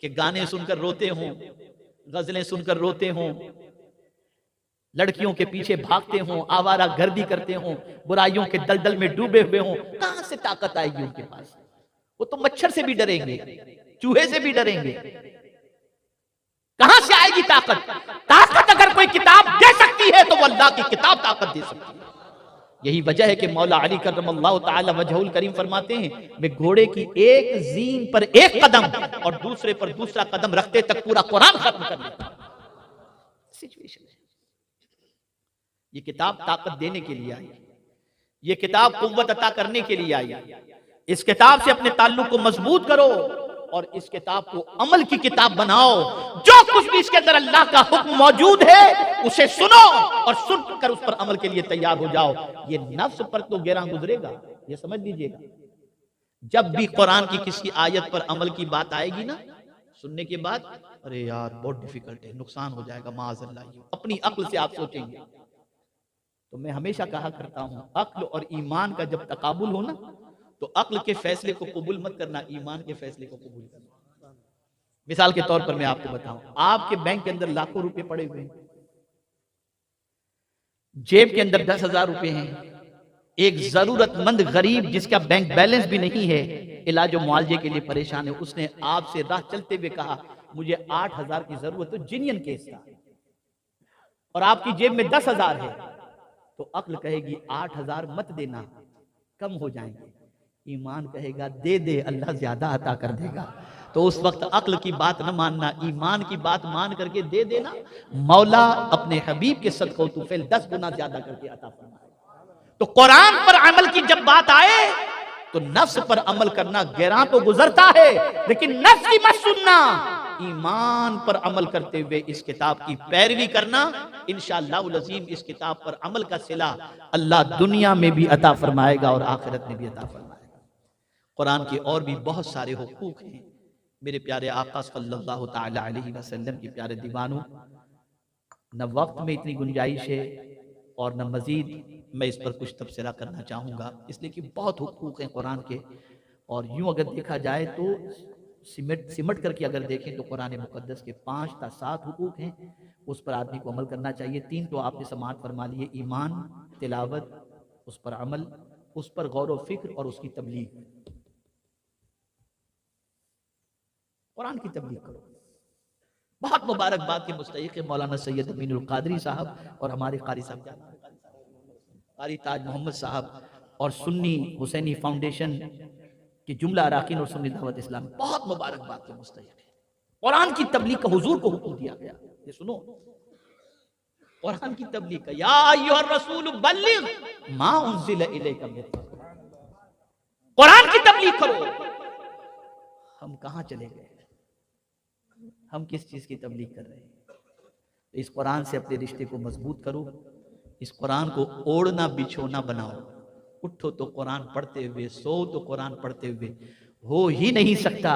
कि गाने सुनकर रोते हों, गजलें सुनकर रोते हों, लड़कियों के पीछे भागते हों, आवारा गर्दी करते हों, बुराइयों के दलदल में डूबे हुए हों, कहां से ताकत आएगी उनके पास? वो तो मच्छर से भी डरेंगे, चूहे से भी डरेंगे। कहां से आएगी ताकत? ताकत अगर कोई किताब दे सकती है तो वो अल्लाह की किताब ताकत दे सकती है। यही वजह है कि मौला अली करमल्लाहु ताला वजहुल करीम फरमाते हैं, मैं घोड़े की एक जीन पर एक कदम और दूसरे पर दूसरा कदम रखते तक पूरा कुरान खत्म कर लेता। सिचुएशन है। ये किताब ताकत देने के लिए आई, ये किताब कुव्वत अता करने के लिए आई। इस किताब से अपने ताल्लुक को मजबूत करो, और इस किताब को अमल की किताब बनाओ। जो कुछ भी इसके अंदर अल्लाह का हुक्म मौजूद है उसे सुनो और सुनकर उस पर अमल के लिए तैयार हो जाओ। ये नफ्स पर तो गिरा गुजरेगा, ये समझ लीजिएगा। जब भी कुरान की किसी आयत पर अमल की बात आएगी ना, सुनने के बाद अरे यार बहुत डिफिकल्ट है, नुकसान हो जाएगा, माअज़ल्लाह, अपनी अक्ल से आप सोचेंगे। तो मैं हमेशा कहा करता हूं, अक्ल और ईमान का जब तकाबुल हो ना, तो अक्ल के फैसले को कबूल मत करना, ईमान के फैसले को कबूल करना। मिसाल के तौर पर मैं आपको बताऊं, आपके बैंक के अंदर लाखों रुपए पड़े हुए हैं, जेब के अंदर 10,000 रुपए हैं। एक जरूरतमंद गरीब जिसका बैंक बैलेंस भी नहीं है, इलाज और मुआवजे के लिए परेशान है, उसने आपसे राह चलते हुए कहा मुझे 8,000 की जरूरत है, जिनियन केस था, और आपकी जेब में 10,000 है, तो अक्ल कहेगी 8,000 मत देना, कम हो जाएंगे। ईमान कहेगा दे दे, अल्लाह ज्यादा अता कर देगा। तो उस वक्त अक्ल की बात न मानना, ईमान की बात मान करके दे देना, मौला अपने हबीब के सदक़ो तुफैल 10 गुना ज्यादा करके अता फरमाएगा। तो कुरान पर अमल की जब बात आए तो नफ्स पर अमल करना गैरां तो गुजरता है, लेकिन नफ्स की मत सुनना, ईमान पर अमल करते हुए इस किताब की पैरवी करना। इंशाअल्लाह अज़ीम इस किताब पर अमल का सिला अल्लाह दुनिया में भी अता फरमाएगा और आखिरत में भी अता फरमाएगा। कुरान के और भी बहुत सारे हुकूक हैं। मेरे प्यारे आका सल्लल्लाहु तआला अलैहि वसल्लम के प्यारे दीवानों, न वक्त में इतनी गुंजाइश है और न मजीद मैं इस पर कुछ तबसरा करना चाहूँगा, इसलिए कि बहुत हुकूक हैं कुरान के। और यूँ अगर देखा जाए तो सिमट करके अगर देखें तो कुरान मुकद्दस के 5 या 7 हुकूक हैं, उस पर आदमी को अमल करना चाहिए। 3 तो आपने समाअत फरमा लिए, ईमान, तिलावत, उस पर अमल, उस पर गौर व फिक्र और उसकी तबलीग। कुरान की तबलीग करो। बहुत मुबारकबाद के मुस्तहिक़ मौलाना सैयद अमीनुल क़ादरी साहब और हमारे क़ारी साहब क़ारी ताज मोहम्मद साहब और सुन्नी हुसैनी फाउंडेशन के जुमला अराकीन और सुन्नी दावत इस्लाम, बहुत मुबारकबाद के मुस्तहिक़ है। कुरान की तबलीग का हुजूर को हुक्म दिया गया, ये सुनो, कुरान की तबलीग का, या अय्युहर रसूल बल्लिग मा उन्ज़िला इलैका मिन रब्बिक, कुरान की तबलीग करो। हम कहाँ चले गए? हम किस चीज की तबलीग कर रहे हैं? तो इस कुरान से अपने रिश्ते को मजबूत करो, इस कुरान को ओढ़ना बिछोना बनाओ। उठो तो कुरान पढ़ते हुए, सो तो कुरान पढ़ते हुए। हो ही नहीं सकता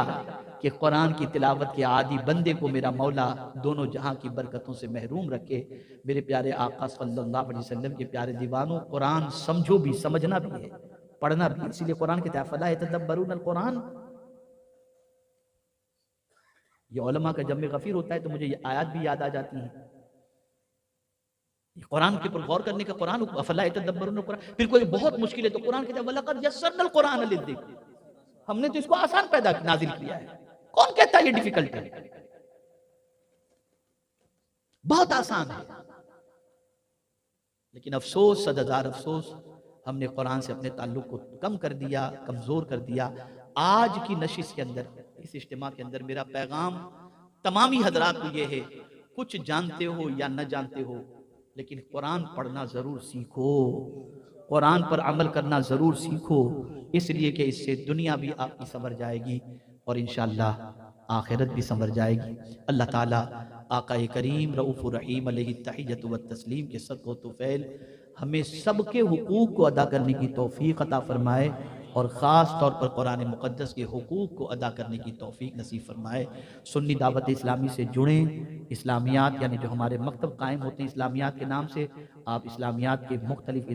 कि कुरान की तिलावत के आदि बंदे को मेरा मौला दोनों जहां की बरकतों से महरूम रखे। मेरे प्यारे आका सल्लल्लाहु अलैहि वसल्लम के प्यारे दीवानों, कुरान समझो भी, समझना भी है, पढ़ना भी। इसीलिए कुरान के अफ़ला यतदब्बरून कुरान, ये उलमा का जब में गफीर होता है तो मुझे ये आयत भी याद आ जाती है। कुरान के ऊपर गौर करने का, कुरान अफ़ला यतदब्बरून कुरान, फिर कोई बहुत मुश्किल है तो कुरान कहता है वलक़द यस्सरनल कुरान लिज़्ज़िक्र, हमने तो इसको आसान पैदा नाजिल किया है। कौन कहता है ये डिफिकल्ट है? बहुत आसान है। लेकिन अफसोस, सदहज़ार अफसोस, हमने कुरान से अपने ताल्लुक को कम कर दिया, कमजोर कर दिया। आज की नशिश के अंदर, इस इज्तिमा के अंदर मेरा पैगाम तमामी हजरात को ये है, कुछ जानते हो या न जानते हो, लेकिन कुरान पढ़ना जरूर सीखो, कुरान पर अमल करना जरूर सीखो, इसलिए कि इससे दुनिया भी आपकी संवर जाएगी और इंशाअल्लाह आखिरत भी संवर जाएगी। अल्लाह ताला आका करीम रऊफ़ुर रहीम अलैहि तहिय्यतु व तस्लीम के सदक़ो तुफ़ैल हमें सबके हुकूक को अदा करने की तौफीक अता फरमाए और ख़ास तौर पर कुरान मुक़द्दस के हुकूक को अदा करने की तौफीक नसीब फरमाए। सुन्नी दावत इस्लामी से जुड़ें। इस्लामियात यानी जो हमारे मकतब कायम होते हैं इस्लामियात के नाम से, आप इस्लामियात के मुख्तलिफ